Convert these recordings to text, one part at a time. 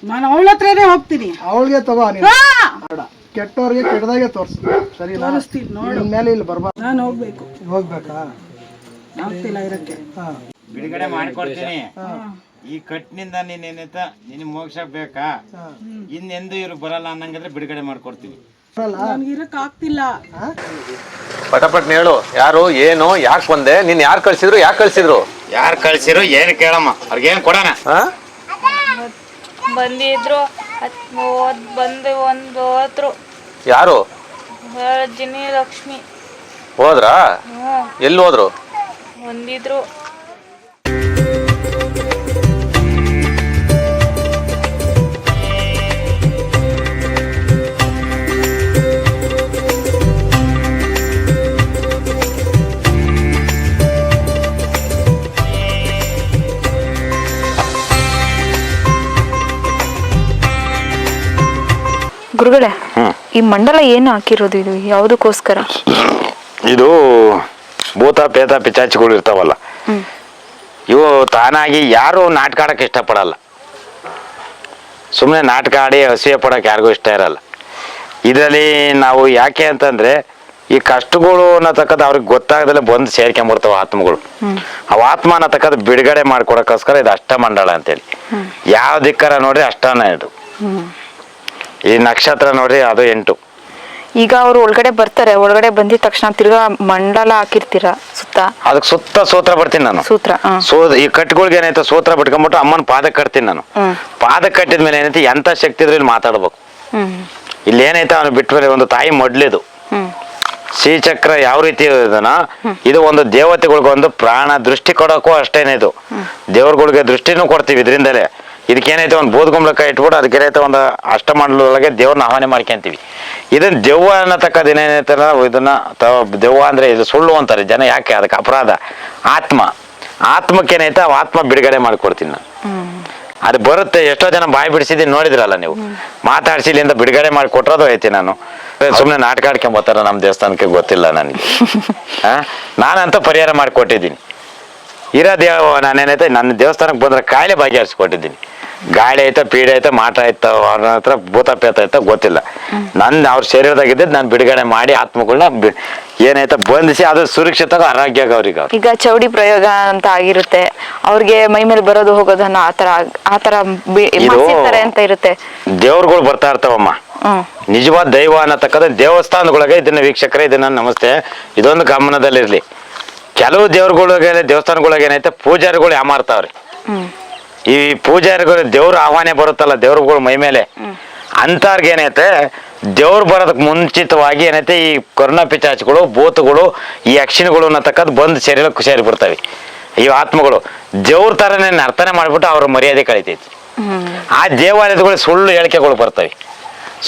ನಾನು ಅವಳ ಹತ್ರನೇ ಹೋಗ್ತೀನಿ. ಅವಳಿಗೆ ತಗೋ ನೀನು. ಬೇಡ, ಕೆಟ್ಟವ್ರಿಗೆ ಕೆಟ್ಟದಾಗೆ ತೋರ್ಸು. ಸರಿ, ತೋರಿಸ್ತೀನಿ ನೋಡು. ಮೇಲೆ ಇಲ್ಲಿ ಬರ್ಬಾರ್ದು. ನಾನು ಹೋಗ್ಬೇಕು. ಹೋಗ್ಬೇಕಾ? ಆಗ್ತಿಲ್ಲ ಇರಕ್ಕೆ. ಬಿಡುಗಡೆ ಮಾಡಿಕೊಡ್ತೀನಿ. ಈ ಕಟ್ಟಿನಿಂದ ನೀನೇನೈತ ನಿನ್ ಮೋಕ್ಷ ಬೇಕಾ? ಇನ್ನೆಂದು ಇವ್ರು ಬರಲ್ಲ ಅನ್ನಂಗಿದ್ರೆ ಬಿಡುಗಡೆ ಮಾಡ್ಕೊಡ್ತೀನಿ. ನನ್ಗಿರಕ್ ಆಗ್ತಿಲ್ಲ. ಪಟಪಟ್ ಹೇಳು, ಯಾರು, ಏನು, ಯಾಕೆ ಬಂದೆ, ನೀನ್ ಯಾರು ಕಳ್ಸಿದ್ರು, ಯಾಕೆ ಕಳ್ಸಿದ್ರು? ಯಾರು ಕಳ್ಸಿರೋ ಏನು ಕೇಳಮ್ಮ, ಅವ್ರಿಗೇನು ಕೊಡೋಣ? ಬಂದಿದ್ರು ಬಂದು ಒಂದು ಹೋದ್ರು. ಯಾರು? ಜಿನಿ ಲಕ್ಷ್ಮಿ. ಹೋದ್ರಾ? ಎಲ್ಲಿ ಹೋದ್ರು? ಬಂದಿದ್ರು. ಗುರುಗಳೇ, ಈ ಮಂಡಲ ಏನು ಹಾಕಿರೋದು? ಇದು ಯಾವುದಕ್ಕೋಸ್ಕರ? ಇದು ಭೂತ ಪೇತ ಪಿಚಾಚಿಗಳು ಇರ್ತಾವಲ್ಲ, ಇವು ತಾನಾಗಿ ಯಾರು ನಾಟಕ ಆಡಕ್ಕೆ ಇಷ್ಟಪಡಲ್ಲ. ಸುಮ್ಮನೆ ನಾಟಕ ಆಡಿ ಅಸೂಯೆ ಪಡೋಕೆ ಯಾರಿಗೂ ಇಷ್ಟ ಇರಲ್ಲ. ಇದರಲ್ಲಿ ನಾವು ಯಾಕೆ ಅಂತಂದ್ರೆ, ಈ ಕಷ್ಟಗಳು ಅನ್ನತಕ್ಕದ್ದು ಅವ್ರಿಗೆ ಗೊತ್ತಾಗದಲ್ಲೇ ಬಂದು ಸೇರ್ಕೊಂಡ್ಬಿಡ್ತಾವ ಆತ್ಮಗಳು. ಅವು ಆತ್ಮ ಅನ್ನತಕ್ಕದ್ದು ಬಿಡುಗಡೆ ಮಾಡ್ಕೊಡಕ್ಕೋಸ್ಕರ ಇದು ಅಷ್ಟಮಂಡಲ ಅಂತೇಳಿ. ಯಾವ ದಿಕ್ಕರ ನೋಡ್ರಿ ಅಷ್ಟನೇ ಇದು. ಈ ನಕ್ಷತ್ರ ನೋಡ್ರಿ ಅದು 8. ಈಗ ಅವ್ರು ಒಳಗಡೆ ಬರ್ತಾರೆ, ಒಳಗಡೆ ಬಂದಿದ ತಕ್ಷಣ ತಿರ್ಗಾ ಮಂಡಲ ಹಾಕಿರ್ತೀರ ಸುತ್ತ? ಅದಕ್ಕೆ ಸುತ್ತ ಸೂತ್ರ ಬರ್ತೀನಿ ನಾನು. ಸೂತ್ರ ಈ ಕಟ್ಟುಗಳಿಗೆ ಏನಾಯ್ತು, ಸೂತ್ರ ಬಿಟ್ಕೊಂಡ್ಬಿಟ್ಟು ಅಮ್ಮನ ಪಾದಕ್ಕೆ ಕಟ್ತೀನಿ ನಾನು. ಪಾದಕ್ಕೆ ಕಟ್ಟಿದ್ಮೇಲೆ ಏನೈತಿ, ಎಂತ ಶಕ್ತಿ ಇದ್ರೆ ಇಲ್ಲಿ ಮಾತಾಡ್ಬೇಕು. ಇಲ್ಲಿ ಏನೈತೆ ಅವನು ಬಿಟ್ಮೇಲೆ ಒಂದು ತಾಯಿ ಮೊಡ್ಲಿದು ಶ್ರೀಚಕ್ರ ಯಾವ ರೀತಿ ಇದನ್ನ, ಇದು ಒಂದು ದೇವತೆಗಳಿಗೆ ಒಂದು ಪ್ರಾಣ ದೃಷ್ಟಿ ಕೊಡೋಕ್ಕೂ ಅಷ್ಟೇನೆ. ಇದು ದೇವ್ರಗಳಿಗೆ ದೃಷ್ಟಿನೂ ಕೊಡ್ತೀವಿ ಇದರಿಂದಲೇ. ಇದಕ್ಕೇನೈತೆ ಒಂದು ಬೋಧಗುಂಬಳಕಾಯಿ ಇಟ್ಬಿಟ್ಟು ಅದಕ್ಕೇನೈತೆ ಒಂದು ಅಷ್ಟಮಂಡಲದೊಳಗೆ ದೇವ್ರನ್ನ ಆಹ್ವಾನ ಮಾಡ್ಕೊಂತೀವಿ. ಇದನ್ನ ದೆವ್ವ ಅನ್ನತಕ್ಕದ್ದು ಏನೇನೈತೆ ಇದನ್ನ ದೆವ್ವ ಅಂದ್ರೆ ಇದು ಸುಳ್ಳು ಅಂತಾರೆ ಜನ. ಯಾಕೆ? ಅದಕ್ಕೆ ಅಪರಾಧ. ಆತ್ಮಕ್ಕೇನೈತೆ ಆತ್ಮ ಬಿಡುಗಡೆ ಮಾಡಿಕೊಡ್ತೀನಿ ನಾನು. ಅದು ಬರುತ್ತೆ. ಎಷ್ಟೋ ಜನ ಬಾಯಿ ಬಿಡಿಸಿದ್ದೀನಿ ನೋಡಿದ್ರಲ್ಲ ನೀವು. ಮಾತಾಡ್ಸಿ ಇಲ್ಲಿಂದ ಬಿಡುಗಡೆ ಮಾಡಿ ಕೊಟ್ಟರೋದು ಐತಿ. ನಾನು ಸುಮ್ಮನೆ ನಾಟಕ ಆಡ್ಕೊಂಬರ್ತಾರ ನಮ್ಮ ದೇವಸ್ಥಾನಕ್ಕೆ, ಗೊತ್ತಿಲ್ಲ ನನಗೆ. ನಾನಂತೂ ಪರಿಹಾರ ಮಾಡಿಕೊಟ್ಟಿದ್ದೀನಿ. ನಾನೇನೈತೆ ನನ್ನ ದೇವಸ್ಥಾನಕ್ಕೆ ಬಂದ್ರೆ ಕಾಯಿಲೆ ಬಗೆಹರಿಸ್ಕೊಟ್ಟಿದ್ದೀನಿ. ಗಾಳಿ ಐತ, ಪೀಡೆ ಐತ, ಮಾಟ ಐತ, ಅವ್ರ ಹತ್ರ ಭೂತ ಪೇತ ಐತ ಗೊತ್ತಿಲ್ಲ. ಅವ್ರ ಶರೀರದಾಗಿದ್ದು ನಾನು ಬಿಡುಗಡೆ ಮಾಡಿ ಆತ್ಮಗಳನ್ನ ಏನೈತ ಬಂಧಿಸಿ ಅದು ಸುರಕ್ಷಿತ ಆರೋಗ್ಯ ಅವ್ರಿಗೆ. ಈಗ ಚೌಡಿ ಪ್ರಯೋಗ ಅಂತ ಆಗಿರುತ್ತೆ, ಅವ್ರಿಗೆ ಮೈ ಮೇಲೆ ಬರೋದು ಹೋಗೋದನ್ನ ಆತರ ಅಂತ ಇರುತ್ತೆ. ದೇವ್ರುಗಳು ಬರ್ತಾ ಇರ್ತಾವಮ್ಮ. ನಿಜವಾದ ದೈವ ಅನ್ನತಕ್ಕಂಥ ದೇವಸ್ಥಾನಗಳಿಗೆ ಇದನ್ನ ವೀಕ್ಷಕರೇ, ಇದನ್ನ ನಮಸ್ತೆ, ಇದೊಂದು ಗಮನದಲ್ಲಿರ್ಲಿ. ಕೆಲವು ದೇವ್ರಗಳಿಗೆ ದೇವಸ್ಥಾನಗಳಿಗೆ ಏನೈತೆ ಪೂಜಾರಿಗಳು ಯಾಮಾರ್ತಾವ್ರಿ. ಈ ಪೂಜಾರಿಗಳು ದೇವ್ರ ಆಹ್ವಾನ ಬರುತ್ತಲ್ಲ ದೇವ್ರುಗಳು ಮೈ ಮೇಲೆ, ಅಂತವ್ರಿಗೆ ಏನೈತೆ ದೇವ್ರು ಬರೋದಕ್ಕೆ ಮುಂಚಿತವಾಗಿ ಏನೈತೆ ಈ ಕರುಣ ಪಿಚಾಚಿಗಳು, ಭೂತಗಳು, ಈ ಯಕ್ಷಿಣಿಗಳು ಅನ್ನತಕ್ಕದ್ದು ಬಂದು ಸೇರಿ ಬರ್ತವೆ. ಈ ಆತ್ಮಗಳು ದೇವ್ರ ತರನೇ ನರ್ತನೆ ಮಾಡ್ಬಿಟ್ಟು ಅವ್ರ ಮರ್ಯಾದೆ ಕಳಿತೈತಿ. ಆ ದೇವಾಲಯಗಳು ಸುಳ್ಳು ಹೇಳಿಕೆಗಳು ಬರ್ತವೆ.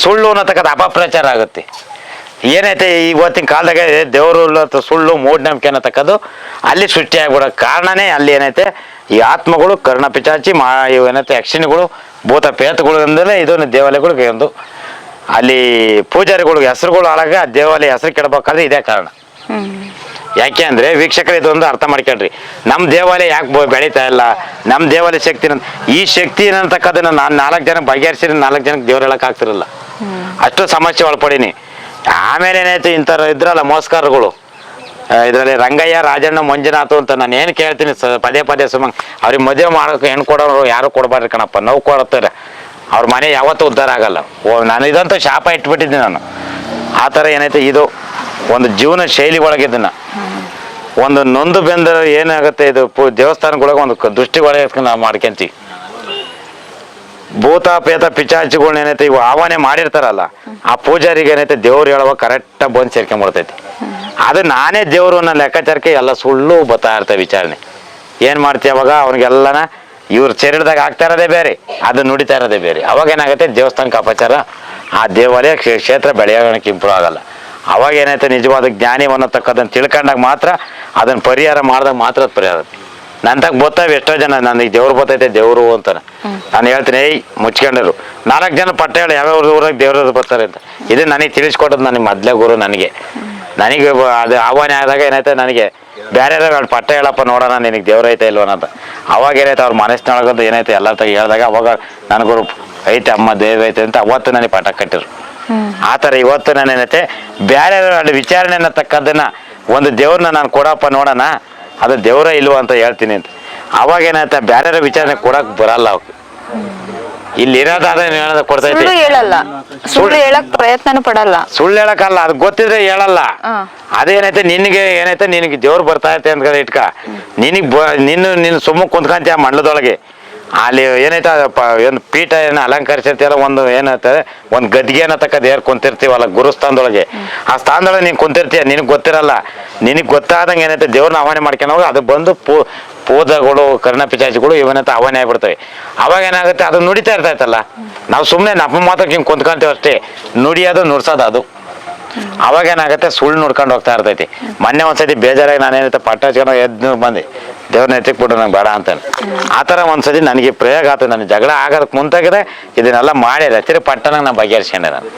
ಸುಳ್ಳು ಅನ್ನತಕ್ಕದ್ದು ಅಪಪ್ರಚಾರ ಆಗುತ್ತೆ. ಏನೈತೆ ಇವತ್ತಿನ ಕಾಲದಾಗ ದೇವರು ಸುಳ್ಳು ಮೂಢನಂಬಿಕೆ ಅನ್ನತಕ್ಕದ್ದು ಅಲ್ಲಿ ಸೃಷ್ಟಿಯಾಗ್ಬಿಡೋ ಕಾರಣನೇ ಅಲ್ಲಿ ಏನೈತೆ ಈ ಆತ್ಮಗಳು, ಕರ್ಣ ಪಿಚಾಚಿ, ಏನೈತೆ ಯಕ್ಷಿಣಿಗಳು, ಭೂತ ಪೇತಗಳಿಂದಲೇ ಇದೊಂದು ದೇವಾಲಯಗಳಿಗೆ ಒಂದು ಅಲ್ಲಿ ಪೂಜಾರಿಗಳಿಗೆ ಹೆಸರುಗಳು ಹಾಳಾಗ ದೇವಾಲಯ ಹೆಸರು ಕೆಡಬೇಕಾದ್ರೆ ಇದೇ ಕಾರಣ. ಯಾಕೆ ಅಂದ್ರೆ ವೀಕ್ಷಕರು ಇದೊಂದು ಅರ್ಥ ಮಾಡ್ಕೊಳ್ರಿ. ನಮ್ಮ ದೇವಾಲಯ ಯಾಕೆ ಬೆಳೀತಾ ಇಲ್ಲ, ನಮ್ಮ ದೇವಾಲಯ ಶಕ್ತಿ, ಈ ಶಕ್ತಿ ಅನ್ನತಕ್ಕದನ್ನ ನಾನು 4 ಜನಕ್ಕೆ ಬಗೆಹರಿಸಿದ್ರೆ 4 ಜನಕ್ಕೆ ದೇವ್ರು ಹೇಳಕ್ ಆಗ್ತಿರಲ್ಲ. ಅಷ್ಟು ಸಮಸ್ಯೆ ಒಳಪಡೀನಿ. ಆಮೇಲೆ ಏನಾಯ್ತು, ಇಂಥವ್ರು ಇದ್ರಲ್ಲ ಮೋಸ್ಕಾರಗಳು, ಇದರಲ್ಲಿ ರಂಗಯ್ಯ, ರಾಜಣ್ಣ, ಮಂಜುನಾಥ್ ಅಂತ ನಾನು ಏನು ಕೇಳ್ತೀನಿ ಪದೇ ಸುಮ್ಮ ಅವ್ರಿಗೆ ಮದುವೆ ಮಾಡೋಕೆ ಹೆಣ್ಣು ಕೊಡೋರು ಯಾರು ಕೊಡಬಾರ್ರಿ ಕಣಪ್ಪ, ನೋವು ಕೊಡುತ್ತಾರೆ. ಅವ್ರ ಮನೆ ಯಾವತ್ತೂ ಉದ್ಧಾರ ಆಗಲ್ಲ. ನಾನು ಇದಂತೂ ಶಾಪ ಇಟ್ಬಿಟ್ಟಿದ್ದೀನಿ ನಾನು. ಆ ಥರ ಏನೈತೆ ಇದು ಒಂದು ಜೀವನ ಶೈಲಿ ಒಳಗಿದ್ದನ್ನ ಒಂದು ನೊಂದು ಬೆಂದ ಏನಾಗುತ್ತೆ ಇದು ದೇವಸ್ಥಾನಗಳಿಗೆ ಒಂದು ದೃಷ್ಟಿ ಒಳಗೆ ನಾವು ಮಾಡ್ಕೊಂತೀವಿ. ಭೂತ ಪೇತ ಪಿಚಾಚಿಗಳನ್ನ ಏನೈತೆ ಇವು ಆಹ್ವಾನ ಮಾಡಿರ್ತಾರಲ್ಲ, ಆ ಪೂಜಾರಿಗೆ ಏನೈತೆ ದೇವ್ರು ಹೇಳುವ ಕರೆಕ್ಟಾಗಿ ಬಂದು ಸೇರ್ಕೊಂಡ್ಬಿಡ್ತೈತಿ. ಅದು ನಾನೇ ದೇವರು ಅನ್ನೋ ಲೆಕ್ಕಾಚಾರಕ್ಕೆ ಎಲ್ಲ ಸುಳ್ಳು ಬರ್ತಾ ಇರ್ತವೆ ವಿಚಾರಣೆ. ಏನು ಮಾಡ್ತೀವಿ ಅವಾಗ? ಅವ್ನಿಗೆಲ್ಲನ ಇವ್ರ ಶರೀರದಾಗ ಆಗ್ತಾ ಇರೋದೇ ಬೇರೆ, ಅದು ನುಡಿತಾ ಇರೋದೇ ಬೇರೆ. ಅವಾಗ ಏನಾಗುತ್ತೆ, ದೇವಸ್ಥಾನಕ್ಕೆ ಅಪಚಾರ, ಆ ದೇವಾಲಯ ಕ್ಷೇತ್ರ ಬೆಳೆಯೋಣಕ್ಕೆ ಇಂಪ್ರೂವ್ ಆಗಲ್ಲ. ಅವಾಗ ಏನಾಯ್ತು, ನಿಜವಾದ ಜ್ಞಾನಿ ಅನ್ನತಕ್ಕದನ್ನು ತಿಳ್ಕೊಂಡಾಗ ಮಾತ್ರ ಅದನ್ನು ಪರಿಹಾರ ಮಾಡಿದಾಗ ಮಾತ್ರ ಅದು ಪರಿಹಾರ. ನನ್ನ ತಗ ಗೊತ್ತಾವೆ ಎಷ್ಟೋ ಜನ ನನಗೆ ದೇವ್ರು ಬರ್ತೈತೆ ದೇವರು ಅಂತಾನೆ. ನಾನು ಹೇಳ್ತೀನಿ, ಮುಚ್ಕೊಂಡರು 4 ಜನ ಪಟ್ಟ ಹೇಳಿ ಯಾವ್ಯಾವ ಊರಾಗ ದೇವ್ರವ್ರು ಬರ್ತಾರೆ ಅಂತ. ಇದು ನನಗೆ ತಿಳಿಸ್ಕೊಟ್ಟದ್ದು ನನಗೆ ಮೊದಲೇ ಗುರು. ನನಗೆ ಅದು ಆಹ್ವಾನ ಆದಾಗ ಏನಾಯ್ತು, ನನಗೆ ಬೇರೆ ಪಟ್ಟ ಹೇಳಪ್ಪ ನೋಡೋಣ ನಿನಗೆ ದೇವ್ರ ಐತೆ ಇಲ್ವ ಅಂತ. ಅವಾಗ ಏನೈತೆ ಅವ್ರ ಮನಸ್ಸಿನೊಳಗದ್ದು ಏನೈತೆ ಎಲ್ಲ ತಗ ಹೇಳಿದಾಗ ಅವಾಗ ನನಗೂ ಐತೆ ಅಮ್ಮ ದೇವ ಐತೆ ಅಂತ ಅವತ್ತು ನನಗೆ ಪಾಠ ಕಟ್ಟಿರು. ಆ ಥರ ಇವತ್ತು ನಾನೇನೈತೆ ಬೇರೆ ವಿಚಾರಣೆ ಅನ್ನತಕ್ಕದ್ದನ್ನ ಒಂದು ದೇವ್ರನ್ನ ನಾನು ಕೊಡಪ್ಪ ನೋಡೋಣ, ಅದು ದೇವ್ರ ಇಲ್ವ ಅಂತ ಹೇಳ್ತೀನಿ ಅಂತ. ಅವಾಗ ಏನಾಯ್ತ ಬೇರೆ ವಿಚಾರಣೆ ಕೊಡಕ್ ಬರಲ್ಲ ಅವ್ಕೆ. ಇಲ್ಲಿ ಇರೋದಾದ್ರೆ ಹೇಳೋದ ಕೊಡ್ತೈತಿ. ಸುಳ್ಳು ಹೇಳಲ್ಲ, ಸುಳ್ಳು ಹೇಳಕ್ ಪ್ರಯತ್ನನೂ ಪಡಲ್ಲ. ಸುಳ್ಳು ಹೇಳಕ್ಕಲ್ಲ, ಅದು ಗೊತ್ತಿದ್ರೆ ಹೇಳಲ್ಲ. ಅದೇನೈತೆ ನಿನಗೆ ಏನೈತೆ ನಿನಗೆ ದೇವ್ರು ಬರ್ತಾ ಐತೆ ಅಂತ ಇಟ್ಕ ನಿನ್ನ ಸುಮ್ಮ ಕುಂತ್ಕಂತೀಯ ಮಂಡಲದೊಳಗೆ. ಅಲ್ಲಿ ಏನೈತೆ ಒಂದು ಪೀಠ ಏನು ಅಲಂಕರಿಸಿರ್ತೀಯಲ್ಲ, ಒಂದು ಏನೈತೆ ಒಂದು ಗದ್ಗೆ ಅನ್ನತಕ್ಕದ್ದು ಏರ್ ಕುಂತಿರ್ತೀವಲ್ಲ ಗುರುಸ್ಥಾನದೊಳಗೆ, ಆ ಸ್ಥಾನದೊಳಗೆ ನೀನು ಕುಂತಿರ್ತೀಯ, ನಿನಗೆ ಗೊತ್ತಿರಲ್ಲ. ನಿನಗೆ ಗೊತ್ತಾದಂಗೆ ಏನೈತೆ ದೇವ್ರನ್ನ ಆಹ್ವಾನ ಮಾಡ್ಕೊಂಡು ಹೋಗಿ ಅದು ಬಂದು ಪೂದಗಳು ಕರ್ಣಪಿಚಾಚಿಗಳು ಇವನಂತ ಆಹ್ವಾನ ಆಗ್ಬಿಡ್ತವೆ. ಅವಾಗ ಏನಾಗುತ್ತೆ, ಅದು ನುಡಿತಾ ಇರ್ತೈತಲ್ಲ, ನಾವು ಸುಮ್ಮನೆ ನಮ್ಮ ಮಾತಕ್ಕೆ ಹಿಂಗೆ ಕುಂತ್ಕೊಂತೀವಿ ಅಷ್ಟೇ, ನುಡಿಯೋದು ನುಡ್ಸೋದು ಅದು. ಅವಾಗ ಏನಾಗುತ್ತೆ, ಸುಳ್ಳು ನೋಡ್ಕೊಂಡು ಹೋಗ್ತಾ ಇರ್ತೈತಿ. ಮೊನ್ನೆ ಒಂದ್ಸತಿ ಬೇಜಾರಾಗಿ ನಾನೇನೈತೆ ಪಟ್ಟ ಹಚ್ಕೊಂಡು ಎದ್ದು ಬಂದು ದೇವ್ರನ್ನ ಎತ್ತಿಕ್ಬಿಟ್ಟು ನಂಗೆ ಬೇಡ ಅಂತಾನೆ. ಆ ಥರ ಒಂದ್ಸತಿ ನನಗೆ ಪ್ರಯೋಗ ಆಯ್ತು. ನನಗೆ ಜಗಳ ಆಗೋದಕ್ಕೆ ಮುಂತಾಗಿದೆ ಇದನ್ನೆಲ್ಲ ಮಾಡಿದೆ, ತಿರು ಪಟ್ಟಣ ನಾನು ಬಗೆಹರಿಸ್ಕೊಂಡೆ ನಾನು.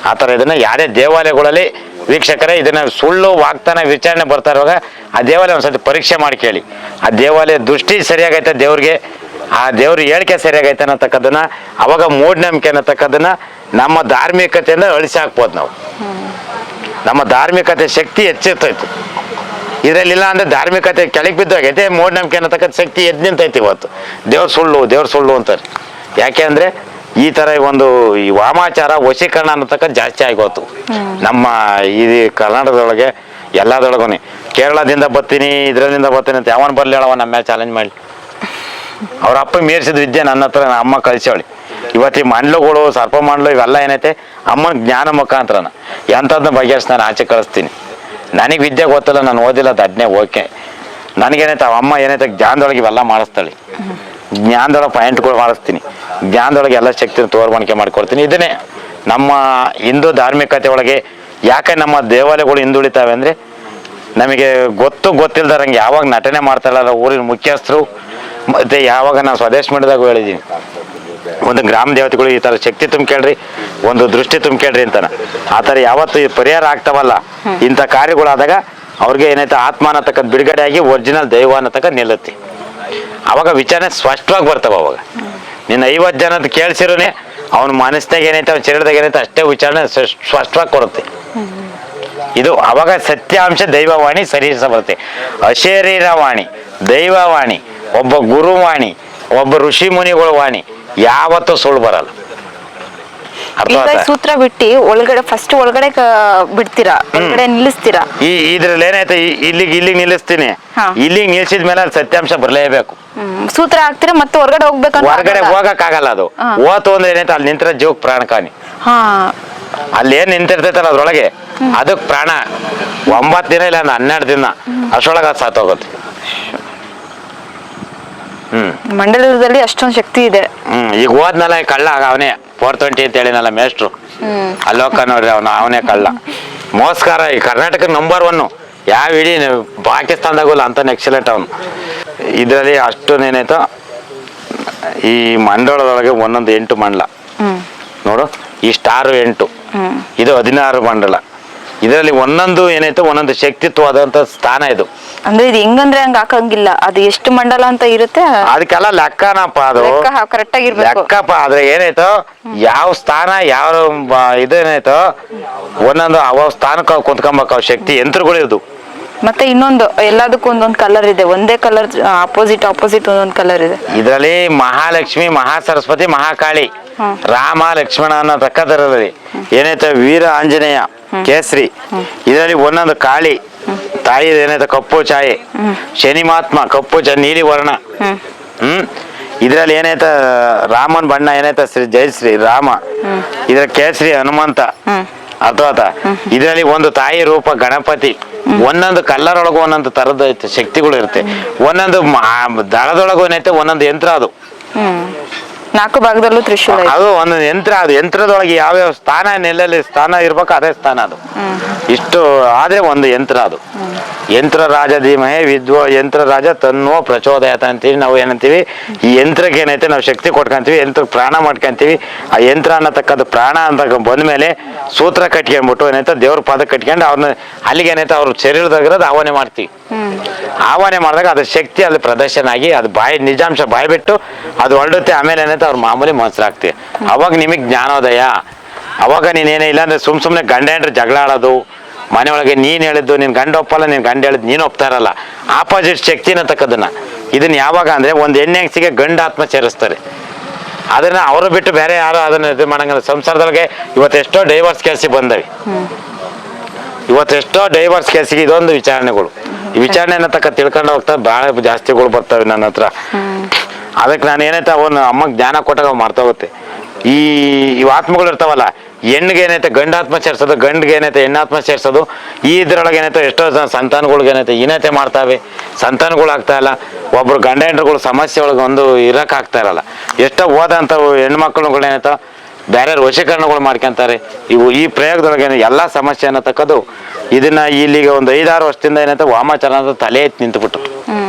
ಆ ಥರ ಇದನ್ನ ಯಾವುದೇ ದೇವಾಲಯಗಳಲ್ಲಿ ವೀಕ್ಷಕರೇ ಇದನ್ನ ಸುಳ್ಳು ವಾಗ್ದಾನ ವಿಚಾರಣೆ ಬರ್ತಾ ಇರುವಾಗ ಆ ದೇವಾಲಯ ಒಂದ್ಸತಿ ಪರೀಕ್ಷೆ ಮಾಡಿ ಕೇಳಿ. ಆ ದೇವಾಲಯ ದೃಷ್ಟಿ ಸರಿಯಾಗೈತೆ ದೇವ್ರಿಗೆ, ಆ ದೇವ್ರ ಹೇಳಿಕೆ ಸರಿಯಾಗೈತೆ ಅನ್ನತಕ್ಕದನ್ನ, ಅವಾಗ ಮೂಢನಂಬಿಕೆ ಅನ್ನತಕ್ಕದನ್ನ ನಮ್ಮ ಧಾರ್ಮಿಕತೆಯಿಂದ ಅಳಿಸಿ ಹಾಕ್ಬೋದು ನಾವು. ನಮ್ಮ ಧಾರ್ಮಿಕತೆ ಶಕ್ತಿ ಹೆಚ್ಚಿರ್ತೈತಿ. ಇದರಲ್ಲಿಲ್ಲ ಅಂದ್ರೆ ಧಾರ್ಮಿಕತೆ ಕೆಳಗೆ ಬಿದ್ದೋಗೈತೆ, ಮೂಢನಂಬಿಕೆ ಅನ್ನತಕ್ಕಂಥ ಶಕ್ತಿ ಎದ್ದು ನಿಂತೈತಿ. ಇವತ್ತು ದೇವ್ರ ಸುಳ್ಳು ಅಂತಾರೆ. ಯಾಕೆ ಅಂದ್ರೆ ಈ ತರ ಒಂದು ಈ ವಾಮಾಚಾರ ವಶೀಕರಣ ಅನ್ನತಕ್ಕಂಥ ಜಾಸ್ತಿ ಆಗೋತು ನಮ್ಮ ಈ ಕರ್ನಾಟಕದೊಳಗೆ. ಎಲ್ಲದೊಳಗೂ ಕೇರಳದಿಂದ ಬರ್ತೀನಿ ಇದರಿಂದ ಬರ್ತೀನಿ ಅಂತ ಯಾವನ್ ಬರ್ಲಿ ಹೇಳವ ನಮ್ಮ ಮೇಲೆ ಚಾಲೆಂಜ್ ಮಾಡಿ. ಅವ್ರ ಅಪ್ಪ ಮೀರಿಸಿದ ವಿದ್ಯೆ ನನ್ನ ಹತ್ರ ಅಮ್ಮ ಕಳಿಸೋಳಿ. ಇವತ್ತು ಈ ಮಂಡ್ಲುಗಳು ಸರ್ಪ ಮಂಡ್ಲು ಇವೆಲ್ಲ ಏನೈತೆ ಅಮ್ಮನ ಜ್ಞಾನ ಮುಖಾಂತರನ ಎಂಥದನ್ನ ಬಗೆಹರಿಸಿ ನಾನು ಆಚೆ ಕಳಿಸ್ತೀನಿ. ನನಗೆ ವಿದ್ಯೆ ಗೊತ್ತಿಲ್ಲ, ನಾನು ಓದಿಲ್ಲ, ದಡ್ನೆ ಓಕೆ. ನನಗೇನೈತೆ ಅಮ್ಮ ಏನೈತೆ ಜ್ಞಾನದೊಳಗೆ ಇವೆಲ್ಲ ಮಾಡಿಸ್ತಾಳೆ. ಜ್ಞಾನದೊಳಗೆ ಪಾಯಿಂಟ್ಗಳು ಮಾಡಿಸ್ತೀನಿ, ಜ್ಞಾನದೊಳಗೆ ಎಲ್ಲ ಶಕ್ತಿನ ತೋರ್ಬಣಿಕೆ ಮಾಡಿಕೊಡ್ತೀನಿ. ಇದನ್ನೇ ನಮ್ಮ ಹಿಂದೂ ಧಾರ್ಮಿಕತೆ ಒಳಗೆ ಯಾಕೆ ನಮ್ಮ ದೇವಾಲಯಗಳು ಹಿಂದುಳಿತಾವೆ ಅಂದರೆ, ನಮಗೆ ಗೊತ್ತಿಲ್ದಾರಂಗೆ ಯಾವಾಗ ನಟನೆ ಮಾಡ್ತಾರಲ್ಲ ಊರಿನ ಮುಖ್ಯಸ್ಥರು, ಮತ್ತು ಯಾವಾಗ ನಾವು ಸ್ವದೇಶ ಮಠದಾಗ ಹೇಳಿದ್ದೀನಿ ಒಂದು ಗ್ರಾಮ ದೇವತೆಗಳು ಈ ಥರ ಶಕ್ತಿ ತುಂಬ್ಕೇಳ್ರಿ, ಒಂದು ದೃಷ್ಟಿ ತುಂಬ್ಕೇಳ್ರಿ ಅಂತಾನೆ. ಆ ಥರ ಯಾವತ್ತು ಈ ಪರಿಹಾರ ಆಗ್ತಾವಲ್ಲ ಇಂಥ ಕಾರ್ಯಗಳಾದಾಗ ಅವ್ರಿಗೆ ಏನೈತೆ ಆತ್ಮ ಅನ್ನತಕ್ಕಂಥ ಬಿಡುಗಡೆ ಆಗಿ ಒರಿಜಿನಲ್ ದೈವ ಅನ್ನತಕ್ಕ ನಿಲ್ಲುತ್ತೆ. ಅವಾಗ ವಿಚಾರಣೆ ಸ್ಪಷ್ಟವಾಗಿ ಬರ್ತಾವ. ಅವಾಗ ನಿನ್ನ 50 ಜನದ ಕೇಳಿಸಿರೋನೆ ಅವನ ಮನಸ್ಸಿನಾಗ ಏನೈತೆ ಅವ್ನ ಶರೀರದಾಗ ಏನೈತೆ ಅಷ್ಟೇ ವಿಚಾರಣೆ ಸ್ಪಷ್ಟವಾಗಿ ಕೊಡುತ್ತೆ. ಇದು ಅವಾಗ ಸತ್ಯಾಂಶ ದೈವವಾಣಿ ಸರಿಸ ಬರುತ್ತೆ. ಅಶರೀರವಾಣಿ ದೈವವಾಣಿ, ಒಬ್ಬ ಗುರುವಾಣಿ, ಒಬ್ಬ ಋಷಿ ಮುನಿಗಳ ವಾಣಿ ಯಾವತ್ತೂ ಸುಳ್ಳು ಬರಲ್ಲ. ಸೂತ್ರ ಬಿಟ್ಟು ಒಳಗಡೆ ಫಸ್ಟ್ ಒಳಗಡೆ ಬಿಡ್ತೀರಾ, ಒಳಗಡೆ ನಿಲ್ಲಿಸ್ತೀರಾ. ಇದ್ರಲ್ಲಿ ಏನೈತೆ ಇಲ್ಲಿಗೆ ನಿಲ್ಲಿಸ್ತೀನಿ, ಇಲ್ಲಿಗೆ ನಿಲ್ಸಿದ ಮೇಲೆ ಅಲ್ಲಿ ಸತ್ಯಾಂಶ ಬರಲೇಬೇಕು. ಸೂತ್ರ ಹಾಕ್ತೀರಾ ಮತ್ತೆ ಹೊರಗಡೆ ಹೋಗ್ಬೇಕು, ಹೊರಗಡೆ ಹೋಗಕ್ ಆಗಲ್ಲ. ಅದು ಓತು ಅಂದ್ರೆ ಏನೈತೆ ಅಲ್ಲಿ ನಿಂತರ ಜೀವಕ್ ಪ್ರಾಣಕಾನಿ. ಅಲ್ಲಿ ಏನ್ ನಿಂತಿರ್ತೈತಲ್ಲ ಅದ್ರೊಳಗೆ ಅದಕ್ ಪ್ರಾಣ 9 ದಿನ ಇಲ್ಲ 12 ದಿನ ಅಷ್ಟೊಳಗೆ ಅದು ಸಾತೋಗುತ್ತೆ. ಮಂಡಲದಲ್ಲಿ ಅಷ್ಟೊಂದು ಶಕ್ತಿ ಇದೆ. ಈಗ ಹೋದ್ನಲ್ಲ ಕಳ್ಳ ಅವನೇ 420 ಅಂತ ಹೇಳಿನಲ್ಲ ಮೇಷ್ಟ್ರು, ಅಲ್ಲೋಕ ನೋಡ್ರಿ ಅವನೇ ಕಳ್ಳ ಮೋಸ್ಕಾರ. ಈ ಕರ್ನಾಟಕ ನಂಬರ್ 1 ಯಾವ ಇಡೀ ಪಾಕಿಸ್ತಾನದಾಗಲ್ಲ ಅಂತ ಎಕ್ಸಲೆಂಟ್ ಅವನು. ಇದರಲ್ಲಿ ಅಷ್ಟು ಏನಾಯ್ತು ಈ ಮಂಡಳದೊಳಗೆ ಒಂದೊಂದು 8 ಮಂಡಲ ನೋಡು. ಈ ಸ್ಟಾರ್ 8, ಇದು 16 ಮಂಡಲ. ಇದರಲ್ಲಿ ಒಂದೊಂದು ಏನಾಯ್ತು ಒಂದೊಂದು ಶಕ್ತಿತ್ವವಾದಂತ ಸ್ಥಾನ ಇದು. ಅಂದ್ರೆ ಇದು ಹೆಂಗಂದ್ರೆ ಹಂಗ ಹಾಕಂಗಿಲ್ಲ, ಅದು ಎಷ್ಟು ಮಂಡಲ ಅಂತ ಇರುತ್ತೆ ಅದಕ್ಕೆಲ್ಲ ಲೆಕ್ಕನಪ್ಪ, ಅದು ಕರೆಕ್ಟ್ ಆಗಿರ್ಬೇಕು ಲೆಕ್ಕಪ್ಪ. ಆದ್ರೆ ಏನಾಯ್ತು ಯಾವ ಸ್ಥಾನ ಯಾವ ಇದೇನಾಯ್ತು ಒಂದೊಂದು ಅವ ಸ್ಥಾನಕ್ಕೆ ಕುಂತ್ಕೊಂಬೇಕು. ಅವ್ ಶಕ್ತಿ ಯಂತ್ರಗಳು ಇದು. ಮತ್ತೆ ಇನ್ನೊಂದು ಎಲ್ಲದಕ್ಕೂ ಒಂದೊಂದು ಕಲರ್ ಇದೆ, ಒಂದೇ ಕಲರ್ ಆಪೋಸಿಟ್ ಒಂದೊಂದು ಕಲರ್ ಇದೆ. ಇದರಲ್ಲಿ ಮಹಾಲಕ್ಷ್ಮಿ, ಮಹಾ ಸರಸ್ವತಿ, ಮಹಾಕಾಳಿ, ರಾಮ ಲಕ್ಷ್ಮಣ ಅನ್ನತಕ್ಕದರಲ್ಲಿ ಏನೈತೆ ವೀರ ಆಂಜನೇಯ ಕೇಸರಿ. ಇದರಲ್ಲಿ ಒಂದೊಂದು ಕಾಳಿ ತಾಯಿ ಏನೈತೆ ಕಪ್ಪು ಛಾಯೆ, ಶನಿ ಮಹಾತ್ಮ ಕಪ್ಪು ನೀಲಿ ವರ್ಣ. ಇದ್ರಲ್ಲಿ ಏನೈತೆ ರಾಮನ್ ಬಣ್ಣ ಏನೈತೆ ಜಯಶ್ರೀ ರಾಮ, ಇದ್ರ ಕೇಸರಿ ಹನುಮಂತ. ಅರ್ಥವಾತ? ಇದರಲ್ಲಿ ಒಂದು ತಾಯಿ ರೂಪ ಗಣಪತಿ. ಒಂದೊಂದು ಕಲ್ಲರ್ ಒಳಗು ಒಂದೊಂದು ತರದ ಐತೆ ಶಕ್ತಿಗಳು ಇರುತ್ತೆ. ಒಂದೊಂದು ದಳದೊಳಗು ಏನೈತೆ ಒಂದೊಂದು ಯಂತ್ರ. ಅದು 4 ಭಾಗದಲ್ಲೂ ತ್ರಿಶೂಲ, ಅದು ಒಂದೊಂದು ಯಂತ್ರ. ಅದು ಯಂತ್ರದೊಳಗೆ ಯಾವ್ಯಾವ ಸ್ಥಾನ ನೆಲ್ಲಲ್ಲಿ ಸ್ಥಾನ ಇರ್ಬೇಕು ಅದೇ ಸ್ಥಾನ ಅದು. ಇಷ್ಟು ಆದ್ರೆ ಒಂದು ಯಂತ್ರ. ಅದು ಯಂತ್ರ ರಾಜ ಧೀಮಹೇ ಯಂತ್ರ ರಾಜ ತನ್ನೋ ಪ್ರಚೋದಯತ ಅಂತೀವಿ ನಾವು. ಏನಂತೀವಿ ಈ ಯಂತ್ರಕ್ಕೆ ಏನೈತೆ ನಾವು ಶಕ್ತಿ ಕೊಟ್ಕೊಂತೀವಿ, ಯಂತ್ರಕ್ಕೆ ಪ್ರಾಣ ಮಾಡ್ಕೊಂತೀವಿ. ಆ ಯಂತ್ರ ಅನ್ನತಕ್ಕದ್ದು ಪ್ರಾಣ ಅಂತ ಬಂದ್ಮೇಲೆ ಸೂತ್ರ ಕಟ್ಕೊಂಡ್ಬಿಟ್ಟು ಏನೈತೆ ದೇವ್ರ ಪಾದ ಕಟ್ಕೊಂಡು ಅವ್ರನ್ನ ಅಲ್ಲಿಗೆ ಏನೈತೆ ಅವ್ರ ಶರೀರದಾಗಿರೋದು ಆಹ್ವಾನ ಮಾಡ್ತೀವಿ. ಆಹ್ವಾನ ಮಾಡಿದಾಗ ಅದ್ರ ಶಕ್ತಿ ಅಲ್ಲಿ ಪ್ರದರ್ಶನ ಆಗಿ ಅದು ನಿಜಾಂಶ ಬಾಯಿ ಬಿಟ್ಟು ಅದು ಹೊರಡುತ್ತೆ. ಆಮೇಲೆ ಏನೈತೆ ಅವ್ರು ಮಾಮೂಲಿ ಮನ್ಸರಾಗ್ತೀವಿ. ಅವಾಗ ನಿಮಗೆ ಜ್ಞಾನೋದಯ. ಅವಾಗ ನೀನೇನೇ ಇಲ್ಲಾಂದ್ರೆ ಸುಮ್ಮನೆ ಗಂಡ ಹೆಂಡ್ರು ಜಗಳ ಆಡೋದು, ಮನೆಯೊಳಗೆ ನೀನು ಹೇಳಿದ್ದು ನಿನ್ನ ಗಂಡ ಒಪ್ಪಲ್ಲ, ನಿನ್ನ ಗಂಡ ಹೇಳಿದ್ದು ನೀನು ಒಪ್ತಾ ಇರಲ್ಲ, ಆಪೋಸಿಟ್ ಶಕ್ತಿನ ತಕ್ಕದನ್ನ. ಇದನ್ನ ಯಾವಾಗ ಅಂದರೆ ಒಂದು ಹೆಣ್ಣಿಗೆ ಗಂಡ ಆತ್ಮ ಸೇರಿಸ್ತಾರೆ. ಅದನ್ನ ಅವರು ಬಿಟ್ಟು ಬೇರೆ ಯಾರು ಅದನ್ನ ಇದು ಮಾಡಂಗಿಲ್ಲ. ಸಂಸಾರದೊಳಗೆ ಇವತ್ತೆಷ್ಟೋ ಡೈವರ್ಸ್ ಕೇಸಿಗೆ ಬಂದವೆ. ಇವತ್ತೆಷ್ಟೋ ಡೈವರ್ಸ್ ಕೇಸಿಗೆ ಇದೊಂದು ವಿಚಾರಣೆಗಳು. ಈ ವಿಚಾರಣೆನ ತಕ್ಕ ತಿಳ್ಕೊಂಡು ಹೋಗ್ತಾರೆ. ಭಾಳ ಜಾಸ್ತಿಗಳು ಬರ್ತವೆ ನನ್ನ ಹತ್ರ. ಅದಕ್ಕೆ ನಾನು ಏನೈತೆ ಅವನು ಅಮ್ಮಗೆ ಜ್ಞಾನ ಕೊಟ್ಟಾಗ ಮಾಡ್ತಾ ಹೋಗುತ್ತೆ. ಇವು ಆತ್ಮಗಳು ಇರ್ತಾವಲ್ಲ, ಹೆಣ್ಣಿಗೆ ಏನೈತೆ ಗಂಡಾತ್ಮ ಸೇರ್ಸೋದು, ಗಂಡಿಗೆ ಏನೈತೆ ಹೆಣ್ಣಾತ್ಮ ಸೇರ್ಸೋದು. ಇದ್ರೊಳಗೆ ಏನೈತೆ ಎಷ್ಟೋ ಸಂತಾನಗಳಿಗೆ ಏನೈತೆ ಏನೈತೆ ಮಾಡ್ತಾವೆ, ಸಂತಾನಗಳು ಆಗ್ತಾ ಇಲ್ಲ. ಒಬ್ರು ಗಂಡ ಹೆಂಡ್ರುಗಳು ಸಮಸ್ಯೆ ಒಳಗೆ ಒಂದು ಇರೋಕ್ಕಾಗ್ತಾ ಇರಲ್ಲ. ಎಷ್ಟೋ ಓದಂಥವು ಹೆಣ್ಮಕ್ಳುಗಳು ಏನೈತೆ ಬೇರೆ ವಶೀಕರಣಗಳು ಮಾಡ್ಕೊಂತಾರೆ. ಈ ಪ್ರಯೋಗದೊಳಗೆ ಎಲ್ಲ ಸಮಸ್ಯೆ ಅನ್ನತಕ್ಕದ್ದು ಇದನ್ನ ಇಲ್ಲಿಗೆ ಒಂದು 5-6 ವರ್ಷದಿಂದ ಏನೈತೆ ವಾಮಾಚಾರ ಅಂತ ತಲೆ ಎತ್ತಿ ನಿಂತುಬಿಟ್ಟು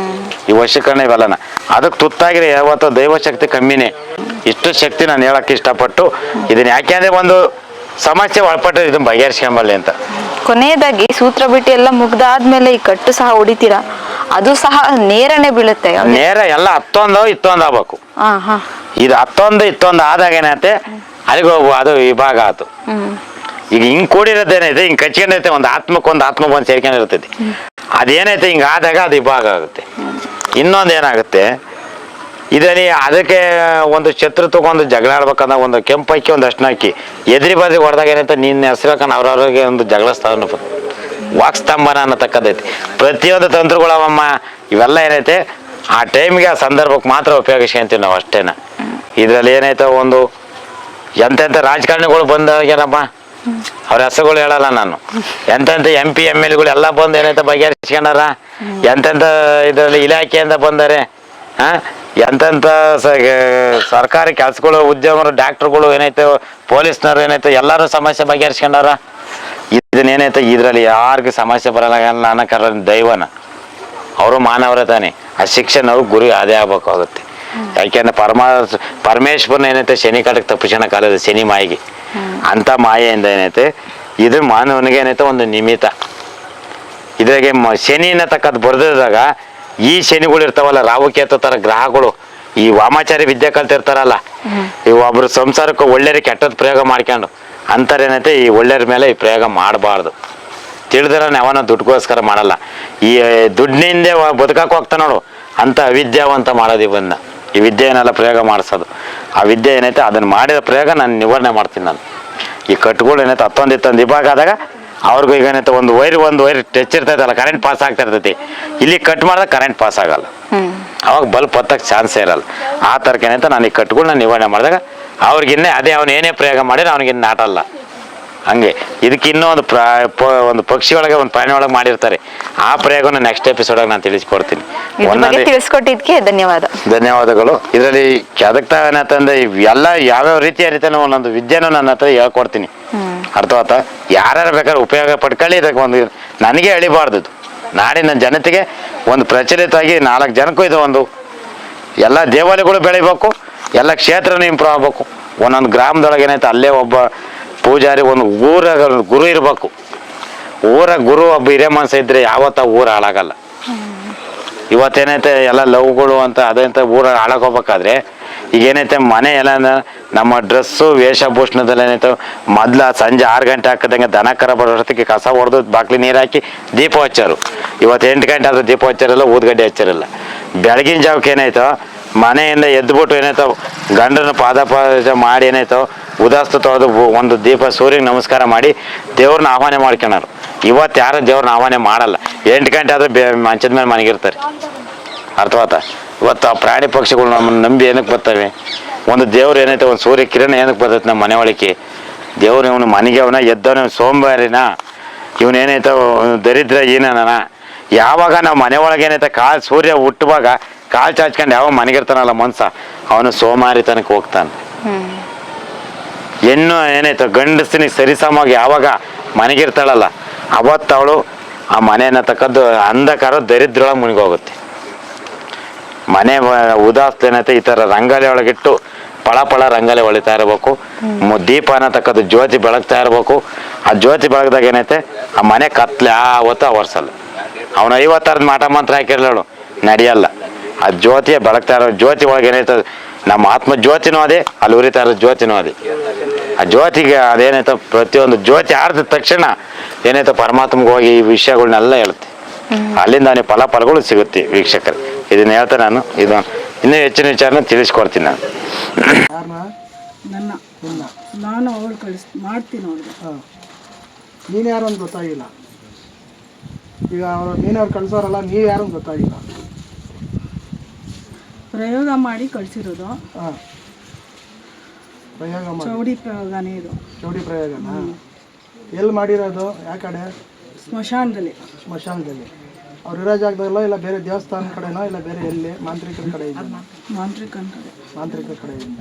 ಈ ವಶೀಕರಣ ಇವೆಲ್ಲನ ಅದಕ್ಕೆ ತುತ್ತಾಗಿರೋ ಯಾವತ್ತೋ ದೈವಶಕ್ತಿ ಕಮ್ಮಿನೇ. ಇಷ್ಟು ಶಕ್ತಿ ನಾನು ಹೇಳಕ್ಕೆ ಇಷ್ಟಪಟ್ಟು ಇದನ್ನ ಯಾಕೆ ಅಂದರೆ ಒಂದು ಸಮಸ್ಯೆ ಒಳಪಟ್ಟರೆ ಇದನ್ನ ಬಗೆಹರಿಸ್ಕೊಂಬಲ್ಲಿ ಅಂತ. ಕೊನೆಯದಾಗಿ ಸೂತ್ರ ಬಿಟ್ಟು ಎಲ್ಲ ಮುಗ್ದಾದ್ಮೇಲೆ ಈ ಕಟ್ಟು ಸಹ ಹೊಡಿತೀರಾ, ಅದು ಸಹ ನೇರನೇ ಬೀಳುತ್ತೆ. ನೇರ ಎಲ್ಲ ಹತ್ತೊಂದು ಇತ್ತೊಂದು ಆಗ್ಬೇಕು. ಇದು ಹತ್ತೊಂದು ಇತ್ತೊಂದು ಆದಾಗ ಏನೈತೆ ಅಲ್ಲಿಗೆ ಅದು ವಿಭಾಗ ಆಯ್ತು. ಈಗ ಹಿಂಗ್ ಕೂಡಿರೋದೇನೈತೆ ಹಿಂಗ್ ಕಚ್ಕೊಂಡೈತೆ, ಒಂದು ಆತ್ಮಕ್ಕೊಂದು ಆತ್ಮ ಬಂದು ಸೇರ್ಕೊಂಡಿರ್ತೈತಿ. ಅದೇನೈತೆ ಹಿಂಗ ಆದಾಗ ಅದು ವಿಭಾಗ ಆಗುತ್ತೆ. ಇನ್ನೊಂದು ಏನಾಗುತ್ತೆ ಇದರಲ್ಲಿ ಅದಕ್ಕೆ ಒಂದು ಶತ್ರುತ್ವಕ್ಕೊಂದು ಜಗಳ ಆಡ್ಬೇಕಂದ್ರೆ ಒಂದು ಕೆಂಪು ಅಕ್ಕಿ ಒಂದು ಅರ್ಶಿನ ಹಾಕಿ ಎದುರಿ ಬದಿ ಹೊಡೆದಾಗ ಏನೈತೆ ನಿನ್ನ ಹೆಸರಕಂಡು ಅವ್ರವ್ರಿಗೆ ಒಂದು ಜಗಳ ಸ್ಥಾನ ವಾಕ್ಸ್ತಂಭನ ಅನ್ನತಕ್ಕದೈತಿ. ಪ್ರತಿಯೊಂದು ತಂತ್ರಗಳವಮ್ಮ ಇವೆಲ್ಲ ಏನೈತೆ ಆ ಟೈಮ್ಗೆ ಆ ಸಂದರ್ಭಕ್ಕೆ ಮಾತ್ರ ಉಪಯೋಗಿಸ್ಕೊಂತೀವಿ ನಾವು ಅಷ್ಟೇನ. ಇದರಲ್ಲಿ ಏನೈತೆ ಒಂದು ಎಂತೆಂಥ ರಾಜಕಾರಣಿಗಳು ಬಂದಾಗೇನಪ್ಪ ಅವ್ರ ಹೆಸರುಗಳು ಹೇಳಲ್ಲ ನಾನು. ಎಂತೆಂಥ MP MLಗಳು ಎಲ್ಲ ಬಂದು ಏನೈತೆ ಬಗೆಹರಿಸ್ಕೊಂಡಾರ. ಎಂತೆಂಥ ಇದರಲ್ಲಿ ಇಲಾಖೆಯಿಂದ ಬಂದಾರೆ. ಎಂತೆಂಥ ಸರ್ಕಾರಿ ಕೆಲಸಗಳು ಉದ್ಯಮರು ಡಾಕ್ಟ್ರುಗಳು ಏನೈತೆ ಪೊಲೀಸ್ನವ್ರು ಏನೈತೆ ಎಲ್ಲರೂ ಸಮಸ್ಯೆ ಬಗೆಹರಿಸ್ಕೊಂಡಾರ. ಇದನ್ನೇನೈತೆ ಇದರಲ್ಲಿ ಯಾರಿಗೂ ಸಮಸ್ಯೆ ಬರಲ್ಲ ಅನ್ನೋ ದೈವನ ಅವರು ಮಾನವರ ತಾನೆ. ಆ ಶಿಕ್ಷಣ ಗುರಿ ಅದೇ ಆಗ್ಬೇಕಾಗುತ್ತೆ. ಯಾಕೆಂದ್ರೆ ಪರಮೇಶ್ವರನ ಏನೈತೆ ಶನಿ ಕಾಟಕ್ಕೆ ತಪ್ಪಿಸೋಣ ಕಾಲದ ಶನಿ ಮಾಯಿಗೆ ಅಂತ ಮಾಯೆಯಿಂದ ಏನೈತೆ ಇದು ಮಾನವನಿಗೆ ಏನೈತೆ ಒಂದು ನಿಮಿತ್ತ. ಇದ್ರಾಗೆ ಶನಿನ ತಕ್ಕದ್ದು ಬರೆದಾಗ ಈ ಶನಿಗಳು ಇರ್ತಾವಲ್ಲ, ರಾಹುಕೇತು ಥರ ಗ್ರಹಗಳು ಈ ವಾಮಾಚಾರಿ ವಿದ್ಯೆ ಕಲ್ತಿರ್ತಾರಲ್ಲ, ಈ ಒಬ್ರು ಸಂಸಾರಕ್ಕೆ ಒಳ್ಳೆಯ ಕೆಟ್ಟದ್ದು ಪ್ರಯೋಗ ಮಾಡ್ಕೊಂಡು ಅಂತಾರೇನೈತೆ ಈ ಒಳ್ಳೆಯರ ಮೇಲೆ ಈ ಪ್ರಯೋಗ ಮಾಡಬಾರ್ದು. ತಿಳಿದ್ರೆ ಅವನ ದುಡ್ಡುಗೋಸ್ಕರ ಮಾಡಲ್ಲ. ಈ ದುಡ್ಡಿನಿಂದ ಬದುಕಕ್ಕೆ ಹೋಗ್ತಾ ನೋಡು ಅಂತ ಅವಿದ್ಯಾವಂತ ಮಾಡೋದು ಇವನ್ನ. ಈ ವಿದ್ಯೆಯನ್ನೆಲ್ಲ ಪ್ರಯೋಗ ಮಾಡಿಸೋದು. ಆ ವಿದ್ಯೆ ಏನೈತೆ ಅದನ್ನು ಮಾಡಿದ ಪ್ರಯೋಗ ನಾನು ನಿವಾರಣೆ ಮಾಡ್ತೀನಿ. ನಾನು ಈ ಕಟ್ಟುಗಳು ಏನೈತೆ ಹತ್ತೊಂದು ಇತ್ತೊಂದು ವಿಭಾಗ ಆದಾಗ ಅವ್ರಿಗೂ ಈಗ ಏನೈತೆ ಒಂದು ವೈರ್ ಟಚ್ ಇರ್ತೈತಲ್ಲ, ಕರೆಂಟ್ ಪಾಸ್ ಆಗ್ತಾ ಇರ್ತೈತಿ. ಇಲ್ಲಿ ಕಟ್ ಮಾಡಿದಾಗ ಕರೆಂಟ್ ಪಾಸ್ ಆಗಲ್ಲ, ಅವಾಗ ಬಲ್ಪ್ ಹತ್ತಕ್ಕೆ ಚಾನ್ಸೇ ಇರಲ್ಲ. ಆ ಥರಕ್ಕೆ ಏನೈತೆ ನಾನು ಈ ಕಟ್ಟುಗಳನ್ನ ನಿವಾರಣೆ ಮಾಡಿದಾಗ ಅವ್ರಿಗಿನ್ನೇ ಅದೇ ಅವನು ಏನೇ ಪ್ರಯೋಗ ಮಾಡಿದ್ರೆ ಅವ್ನಿಗಿನ್ನ ನಾಟಲ್ಲ. ಹಂಗೆ ಇದಕ್ಕೆ ಇನ್ನೂ ಒಂದು ಪಕ್ಷಿ ಒಳಗೆ ಒಂದು ಪ್ರಾಣಿ ಒಳಗೆ ಮಾಡಿರ್ತಾರೆ. ಆ ಪ್ರಯೋಗನ ನೆಕ್ಸ್ಟ್ ಎಪಿಸೋಡಾಗ ನಾನು ತಿಳಿಸ್ಕೊಡ್ತೀನಿ. ತಿಳಿಸ್ಕೊಟ್ಟಿದ್ಕೆ ಧನ್ಯವಾದಗಳು. ಇದರಲ್ಲಿ ಅದಕ್ಕೆ ಏನಂತಂದ್ರೆ ಎಲ್ಲ ಯಾವ್ಯಾವ ರೀತಿಯ ಒಂದೊಂದು ವಿದ್ಯೆನೂ ನನ್ನ ಹತ್ರ ಹೇಳ್ಕೊಡ್ತೀನಿ. ಅರ್ಥವಾತ? ಯಾರ್ಯಾರು ಬೇಕಾದ್ರೆ ಉಪಯೋಗ ಪಡ್ಕೊಳ್ಳಿ. ಇದಕ್ಕೆ ಒಂದು ನನಗೆ ಎಳಿಬಾರ್ದು, ನಾಡಿನ ಜನತೆಗೆ ಒಂದು ಪ್ರಚಲಿತವಾಗಿ 4 ಜನಕ್ಕೂ ಇದು ಒಂದು ಎಲ್ಲ ದೇವಾಲಯಗಳು ಬೆಳಿಬೇಕು, ಎಲ್ಲ ಕ್ಷೇತ್ರನೂ ಇಂಪ್ರೂವ್ ಆಗ್ಬೇಕು. ಒಂದೊಂದು ಗ್ರಾಮದೊಳಗೆ ಏನೈತೆ ಅಲ್ಲೇ ಒಬ್ಬ ಪೂಜಾರಿ, ಒಂದು ಊರ ಗುರು ಇರಬೇಕು. ಊರ ಗುರು ಒಬ್ಬ ಹಿರಿಯ ಮನಸ್ಸು ಇದ್ರೆ ಯಾವತ್ತ ಊರು ಹಾಳಾಗಲ್ಲ. ಇವತ್ತೇನೈತೆ ಎಲ್ಲ ಲವ್ಗಳು ಅಂತ ಅದಂತ ಊರ ಹಾಳಾಗೋಗ್ಬೇಕಾದ್ರೆ ಈಗ ಏನೈತೆ ಮನೆ ಎಲ್ಲ ನಮ್ಮ ಡ್ರೆಸ್ಸು ವೇಷಭೂಷಣದಲ್ಲಿ ಏನೈತೆ ಮೊದ್ಲು ಸಂಜೆ 6 ಗಂಟೆ ಹಾಕಿದಂಗೆ ದನ ಕರ ಬರೋಷ್ಟೊತ್ತಿಗೆ ಕಸ ಹೊಡೆದು ಬಾಕ್ಲಿ ನೀರು ಹಾಕಿ ದೀಪ ಹಚ್ಚಾರು. ಇವತ್ತು 8 ಗಂಟೆ ಆದರೂ ದೀಪ ಹಚ್ಚಾರಲ್ಲ, ಊದ್ಗಡ್ಡೆ ಹಚ್ಚಾರಲ್ಲ. ಬೆಳಗಿನ ಜಾವಕ್ಕೆ ಏನಾಯ್ತೋ ಮನೆಯಿಂದ ಎದ್ಬಿಟ್ಟು ಏನಾಯ್ತೋ ಗಂಡನ ಪಾದ ಮಾಡಿ ಏನಾಯ್ತೋ ಉದಾಸ್ತು ತೊಳೆದು ಒಂದು ದೀಪ ಸೂರ್ಯಗೆ ನಮಸ್ಕಾರ ಮಾಡಿ ದೇವ್ರನ್ನ ಆಹ್ವಾನ ಮಾಡ್ಕೊಳರು. ಇವತ್ತು ಯಾರು ದೇವ್ರನ್ನ ಆಹ್ವಾನ ಮಾಡಲ್ಲ. 8 ಗಂಟೆ ಆದ್ರೆ ಮಂಚದ ಮೇಲೆ ಮನೆಗಿರ್ತಾರೆ. ಅರ್ಥವಾತ? ಇವತ್ತು ಆ ಪ್ರಾಣಿ ಪಕ್ಷಿಗಳು ನಮ್ಮನ್ನು ನಂಬಿ ಏನಕ್ಕೆ ಬರ್ತವೆ? ಒಂದು ದೇವ್ರು ಏನೈತೆ ಒಂದು ಸೂರ್ಯ ಕಿರಣ ಏನಕ್ಕೆ ಬರ್ತೈತೆ ನಮ್ಮ ಮನೆ ಒಳಗೆ? ದೇವ್ರು ಇವನು ಮನೆಗೆ ಅವನ ಎದ್ದವನ ಸೋಂಬೇರಿನ, ಇವನೇನೈತೆ ದರಿದ್ರ ಏನನ. ಯಾವಾಗ ನಾವು ಮನೆ ಒಳಗೆ ಏನೈತೆ ಸೂರ್ಯ ಹುಟ್ಟುವಾಗ ಕಾಲು ಚಾಚ್ಕೊಂಡು ಯಾವ ಮನೆಗಿರ್ತಾನಲ್ಲ ಮನ್ಸ, ಅವನು ಸೋಮಾರಿತನಕ್ಕೆ ಹೋಗ್ತಾನೆ. ಹೆಣ್ಣು ಏನೈತೆ ಗಂಡಸ್ತಿನಿಗೆ ಸರಿಸಮಾಗಿ ಯಾವಾಗ ಮನೆಗಿರ್ತಾಳಲ್ಲ ಅವತ್ತು ಅವಳು ಆ ಮನೆಯನ್ನ ತಕ್ಕದ್ದು ಅಂಧಕಾರ ದರಿದ್ರೊಳಗೆ ಮುನಿಗೋಗುತ್ತೆ. ಮನೆ ಉದಾಸ್ತ ಏನೈತೆ ಈ ಥರ ರಂಗೋಲಿ ಒಳಗಿಟ್ಟು ಪಳ ರಂಗೋಲಿ ಹೊಳಿತಾ ಇರಬೇಕು. ದೀಪ ಅನ್ನತಕ್ಕದ್ದು ಜ್ಯೋತಿ ಬೆಳಗ್ತಾ ಇರಬೇಕು. ಆ ಜ್ಯೋತಿ ಬೆಳಗ್ದಾಗ ಏನೈತೆ ಆ ಮನೆ ಕತ್ಲೆ ಆವತ್ತು ಅವರ್ಸಲ್ಲ. ಅವನು 56 ಮಾಟ ಮಂತ್ರ ಹಾಕಿರ್ಲಳು ನಡೆಯಲ್ಲ. ಆ ಜ್ಯೋತಿಯ ಬೆಳಗ್ತಾ ಇರೋ ಜ್ಯೋತಿ ಒಳಗೆ ಏನೈತದ ನಮ್ಮ ಆತ್ಮ ಜ್ಯೋತಿನೂ ಅದೇ, ಅಲ್ಲಿ ಉರಿತಾ ಇರೋ ಜ್ಯೋತಿನೂ ಅದೇ. ಆ ಜ್ಯೋತಿಗೆ ಅದೇನೈತ ಪ್ರತಿಯೊಂದು ಜ್ಯೋತಿ ಆರಿದ ತಕ್ಷಣ ಏನೈತ ಪರಮಾತ್ಮಗೆ ಹೋಗಿ ಈ ವಿಷಯಗಳನ್ನೆಲ್ಲ ಹೇಳುತ್ತೆ. ಅಲ್ಲಿಂದ ಅವನಿಗೆ ಫಲಗಳು ಸಿಗುತ್ತೆ ವೀಕ್ಷಕರು. ಇದನ್ನ ಹೇಳ್ತಾ ನಾನು ಇದು ಇನ್ನೂ ಹೆಚ್ಚಿನ ವಿಚಾರನ ತಿಳಿಸ್ಕೊಡ್ತೀನಿ ನಾನು. ಯಾರನ್ನ? ನನ್ನ ನಿನ್ನ. ನಾನು ಅವಳು ಮಾಡ್ತೀನಿ ಅವ್ರಿಗೆ. ಹಾಂ, ನೀನು ಯಾರು ಅಂತ ಗೊತ್ತಾಗಿಲ್ಲ. ಈಗ ನೀನವ್ರು ಕಳ್ಸೋರಲ್ಲ, ನೀವು ಯಾರು ಅಂತ ಗೊತ್ತಾಗಿಲ್ಲ. ಪ್ರಯೋಗ ಮಾಡಿ ಕಳಿಸಿರೋದು. ಹಾಂ, ಪ್ರಯೋಗ ಮಾಡಿ. ಚೌಡಿ ಪ್ರಯೋಗನೇ ಇದು. ಚೌಡಿ ಪ್ರಯೋಗನಾ? ಎಲ್ಲಿ ಮಾಡಿರೋದು? ಯಾವ ಕಡೆ? ಸ್ಮಶಾನದಲ್ಲಿ. ಸ್ಮಶಾನದಲ್ಲಿ. ಅವ್ರು ಇರೋ ಜಾಗದಲ್ಲೋ ಇಲ್ಲ ಬೇರೆ ದೇವಸ್ಥಾನ ಕಡೆನೋ ಇಲ್ಲ ಬೇರೆ ಎಲ್ಲಿ? ಮಾಂತ್ರಿಕರ ಕಡೆಯಿಂದ? ಮಾಂತ್ರಿಕನ ಕಡೆ. ಮಾಂತ್ರಿಕರ ಕಡೆಯಿಂದ.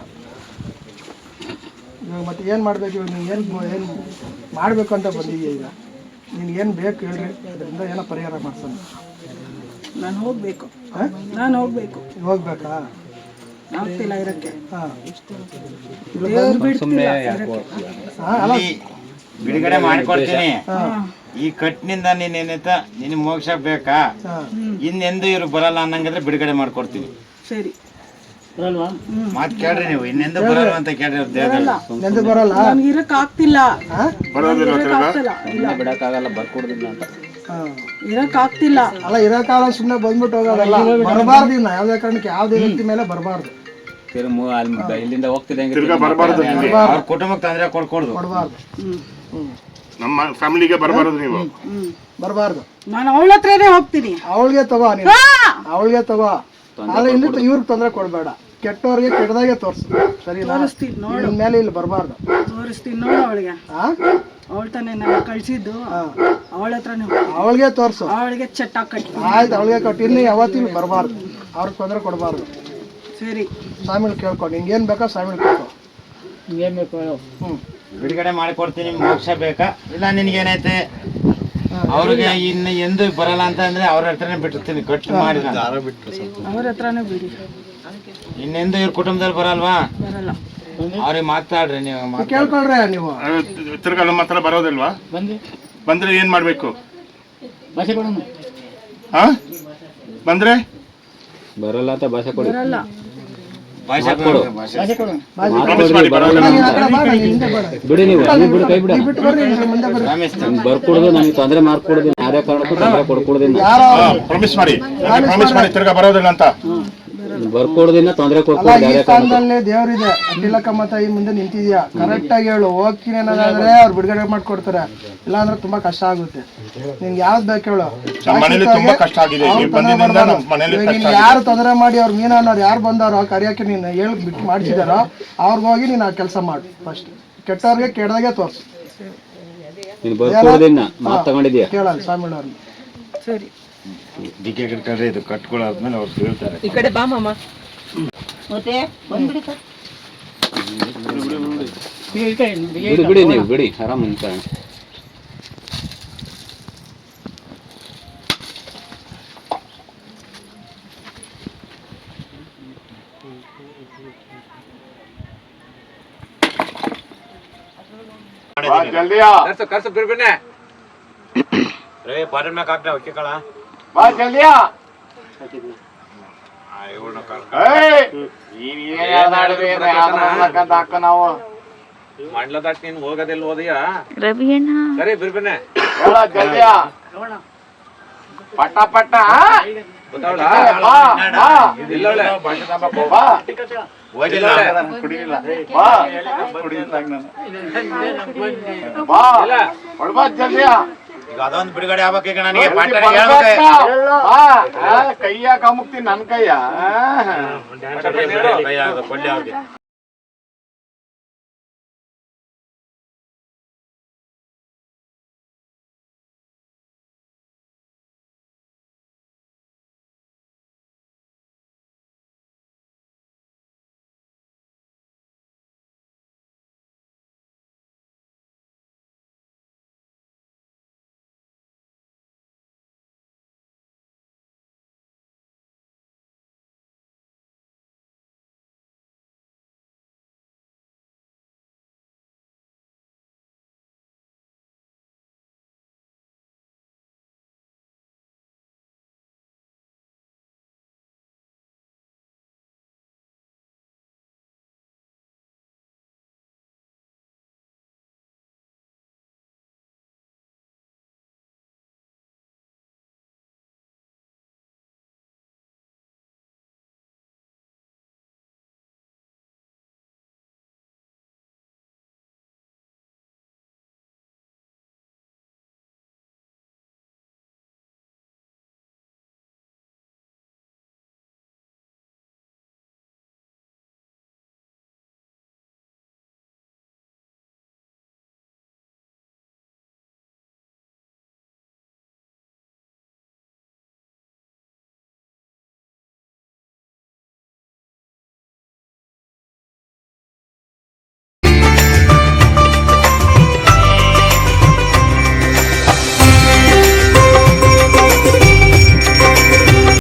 ಇವಾಗ ಮತ್ತೆ ಏನು ಮಾಡಬೇಕು? ಇವಾಗ ನೀವು ಏನು ಮಾಡಬೇಕು ಅಂತ ಬಂದಿದ್ದೀಯ? ಈಗ ನಿನ್ಗೇನು ಬೇಕು ಹೇಳ್ರಿ, ಅದರಿಂದ ಏನೋ ಪರಿಹಾರ ಮಾಡ್ಸೋಣ. ನಾನು ಹೋಗ್ಬೇಕು. ಹಾಂ, ನಾನು ಹೋಗ್ಬೇಕು. ಹೋಗ್ಬೇಕಾ? ಆಗ್ತಿಲ್ಲ ಇರಕ್ಕೆ. ಹಾಂ, ದೇವ್ರು ಬಿಡ್ತಿಲ್ಲ ಇರಕ್ಕೆ. ಹಾಂ, ಅಲ್ಲ ಬಿಡುಗಡೆ ಮಾಡಿಕೊಡ್ತೀನಿ. ಹಾಂ, ಈ ಕಟ್ಟಿನಿಂದ ನೀನೇನೈತ ನಿನ್ ಮೋಕ್ಷ ಬೇಕಾ? ಹಾಂ, ಇನ್ನೆಂದು ಇವ್ರು ಬರಲ್ಲ ಅನ್ನಂಗಿದ್ರೆ ಬಿಡುಗಡೆ ಮಾಡ್ಕೊಡ್ತೀನಿ. ಸರಿ. ಮಾತು ಕೇಳ್ರಿ ನೀವು, ಇನ್ನೆಂದು ಬರಲ್ಲ ಅಂತ ಕೇಳ್ರಿ ಅವ್ರ ದೇಹದಲ್ಲಿ. ನೆಂದು ಬರಲ್ಲ. ನನ್ಗೆ ಇರಕ್ ಆಗ್ತಿಲ್ಲ. ಹಾಂ, ಬಿಡಕ್ಕಾಗಲ್ಲ, ಬರ್ಕೊಡ್ದಿಲ್ಲ ಅಂತ. ಹಾಂ, ಇರಕ್ ಆಗ್ತಿಲ್ಲ. ಅಲ್ಲ ಇರೋ ಕಾಲ ಸುಮ್ಮನೆ ಬಂದ್ಬಿಟ್ಟು ಹೋಗೋದಲ್ಲ. ಬರಬಾರ್ದು ಇನ್ನು ಯಾವುದೇ ಕಾರಣಕ್ಕೆ ಯಾವುದೇ ವ್ಯಕ್ತಿ ಮೇಲೆ ಬರಬಾರ್ದು. ಇಲ್ಲಿಂದ ಹೋಗ್ತಿದ್ದೆ ಅವ್ರ ಕುಟುಂಬಕ್ಕೆ ತೊಂದರೆ ಕೊಡ್ಕೊಡ್ದು. ಕೊಡಬಾರ್ದು. ನಮ್ಮ ಫ್ಯಾಮಿಲಿಗೆ ಬರಬಾರದು ನೀವು. ಬರಬಾರ್ದು. ನಾನು ಅವಳ ಹತ್ರನೇ ಹೋಗ್ತೀನಿ. ಅವಳಿಗೆ ತಗೋ, ನೀನು ಅವಳಿಗೆ ತಗೋ. ಆದ್ರೆ ಇನ್ನು ಇವ್ರಿಗೆ ತೊಂದರೆ ಕೊಡಬೇಡ. ಕೆಟ್ಟವ್ರಿಗೆ ಕೆಟ್ಟದಾಗೆ ತೋರಿಸು. ಸರಿ, ತೋರಿಸ್ತೀನಿ ನೋಡು. ಇನ್ ಮೇಲೆ ಇಲ್ಲಿ ಬರಬಾರ್ದು. ತೋರಿಸ್ತೀನಿ ನೋಡು ಅವಳಿಗೆ. ಹಾಂ, ಅವಳ ತಾನೇ ನನ್ನ ಕಳ್ಸಿದ್ದು. ಅವಳ ಹತ್ರನೇ ಅವಳಿಗೆ ತೋರಿಸು. ಅವಳಿಗೆ ಚಟ್ಟ ಕಟ್ಟಿ. ಆಯ್ತು, ಅವಳಿಗೆ ಕೊಟ್ಟು ಇನ್ನು ಯಾವತ್ತಿಗೂ ಬರಬಾರ್ದು. ಅವ್ರಿಗೆ ತೊಂದರೆ ಕೊಡಬಾರ್ದು. ಸರಿ. ಸ್ವಾಮಿಗಳು ಕೇಳ್ಕೊಂಡು ನಿಂಗೇನು ಬೇಕೋ ಸ್ವಾಮಿಗಳು ಕೇಳ್ಕೊ. ಹ್ಞೂ, ಬಿಡುಗಡೆ ಮಾಡಿಕೊಡ್ತೀನಿ. ಮೋಕ್ಷ ಬೇಕಾ ಇಲ್ಲ ನಿನ್ಗೇನೈತೆ ಅವ್ರಿಗೆ ಇನ್ನು ಎಂದು ಬರಲ್ಲ ಅಂತ ಅಂದ್ರೆ ಅವ್ರ ಹತ್ರನೇ ಬಿಟ್ಟಿರ್ತೀನಿ. ಕಟ್ಟು ಮಾಡಿ ಅವ್ರ ಹತ್ರನೇ ಬಿಡಿ. ಇನ್ನೆಂದು ಇವ್ರ ಕುಟುಂಬದಲ್ಲಿ ಬರಲ್ವಾ? ಬರಲ್ಲ. ಅವ್ರಿಗೆ ಮಾತಾಡ್ರಿ ನೀವು. ಕೇಳ್ಕೊಳ್ರಿ ನೀವು. ತಿರ್ಗಾ ನಮ್ಮ ಹತ್ರ ಬರೋದಿಲ್ವಾ? ಬಂದ್ರೆ ಏನ್ ಮಾಡ್ಬೇಕು? ಹಾ, ಬಂದ್ರೆ ಬರಲ್ಲ ಅಂತ ಭಾಷೆ ಕೊಡಿ. ಬರಲ್ಲ. ಭಾಷೆ ಕೊಡು. ಪ್ರಾಮಿಸ್ ಮಾಡಿ ಬರೋದಿಲ್ಲ ನೀನು ಆ ಕಡೆ ಬಾ, ನಾನು ಹಿಂದೆ ಬೇಡ. ಬಿಡಿ ನೀವು ಬಿಡು, ಕೈ ಬಿಡ. ನೀವು ಬಿಟ್ಟು ಬರ್ರಿ, ನೀವು ಮುಂದೆ ಬರ್ರಿ. ಬರ್ಕೊಡುದು ನನಗೆ ತೊಂದರೆ ಮಾಡ್ಕೊಡುದು, ಯಾರೇ ಕಾರಣಕ್ಕೂ ತೊಂದರೆ ಕೊಡ್ಕೊಡುದಿಲ್ಲ. ಯಾರೋ ಪ್ರಾಮಿಸ್ ಮಾಡಿ, ಪ್ರಾಮಿಸ್ ಮಾಡಿ ತಿರ್ಗಾ ಬರೋದಿಲ್ಲ ಅಂತ. ಬರ್ಕೊಡುದಿಲ್ಲ, ತೊಂದರೆ ಅಲ್ಲ, ಕೊಡ್ಕೊಡುದು ಈ ಯಾರೇ ಕಾರಣಕ್ಕೂ. ಸ್ಥಾನದಲ್ಲಿ ದೇವರಿದೆ. ಅಡ್ಡಿಲಕ್ಕಮ್ಮ ತಾಯಿ ಮುಂದೆ ನಿಂತಿದ್ಯಾ. ಕರೆಕ್ಟ್ ಆಗಿ ಹೇಳು. ಹೋಗ್ತೀನಿ ಅನ್ನೋದಾದ್ರೆ ಅವ್ರು ಬಿಡುಗಡೆ ಮಾಡ್ಕೊಡ್ತಾರೆ. ಇಲ್ಲ ಅಂದ್ರೆ ತುಂಬಾ ಕಷ್ಟ ಆಗುತ್ತೆ. ನಿನ್ಗೆ ಯಾವ್ದು ಬೇಕು ಹೇಳು. ನಮ್ಮ ಮನೇಲಿ ತುಂಬಾ ಕಷ್ಟ ಆಗಿದೆ. ನೀವು ಬಂದಿದ್ದರಿಂದ ನಮ್ಮ ಮನೇಲಿ ಕಷ್ಟ ಆಗಿದೆ. ಯಾರು ತೊಂದರೆ ಮಾಡಿ ಅವ್ರು ಮೀನನ್ನೋರು ಯಾರು ಬಂದಾರೋ ಕರಿಯಕ್ಕೆ ನೀನು ಹೇಳಿ ಬಿಟ್ಟು ಮಾಡಿಸಿದಾರೋ ಅವ್ರಿಗೆ ಹೋಗಿ ನೀನು ಆ ಕೆಲಸ ಮಾಡು. ಫಸ್ಟ್ ಕೆಟ್ಟವ್ರಿಗೆ ಕೆಟ್ಟದಾಗೆ ತೋರಿಸು. ನೀನು ಬರ್ಕೊಡುದಿಲ್ಲ, ಮಾತು ತಗೊಂಡಿದ್ಯಾ? ಕೇಳಲ್ಲ ಸ್ವಾಮಿಗಳವ್ರನ್ನ. ಸರಿ. ಡಿಕೆ ಕಟ್ಕೊಂಡ್ರೆ ಇದು ಕಟ್ಕೊಳ್ಳೋದ್ಮೇಲೆ ಅವ್ರು ಹೇಳ್ತಾರೆ. ಈ ಕಡೆ ಬಾ ಮಾಮ. ಬಿಡಿ ಬಿಡಿ, ನೀವು ಬಿಡಿ, ಆರಾಮ್ ಅಂತ. ಕರ್ಸು ಬಿರ್ಬಿನೆ. ಮಾಡ್ಲ ದಾಟ್ ನೀನು ಹೋಗೋದೆಲ್ಲ ಹೋದೆಯಾ? ರವಿ ಅಣ್ಣ ಸರಿ ಬಿರ್ಬಿನೆ. ಪಟ್ಟ ಪಟ್ಟ ಅದೊಂದು ಬಿಡುಗಡೆ ಆಗ್ಬೇಕು. ಈಗ ನನಗೆ ಕೈಯ ಕಮುಕ್ತಿ ನನ್ ಕೈಯ ಕೊಡ್ಲಿ ಅವ್ರಿಗೆ.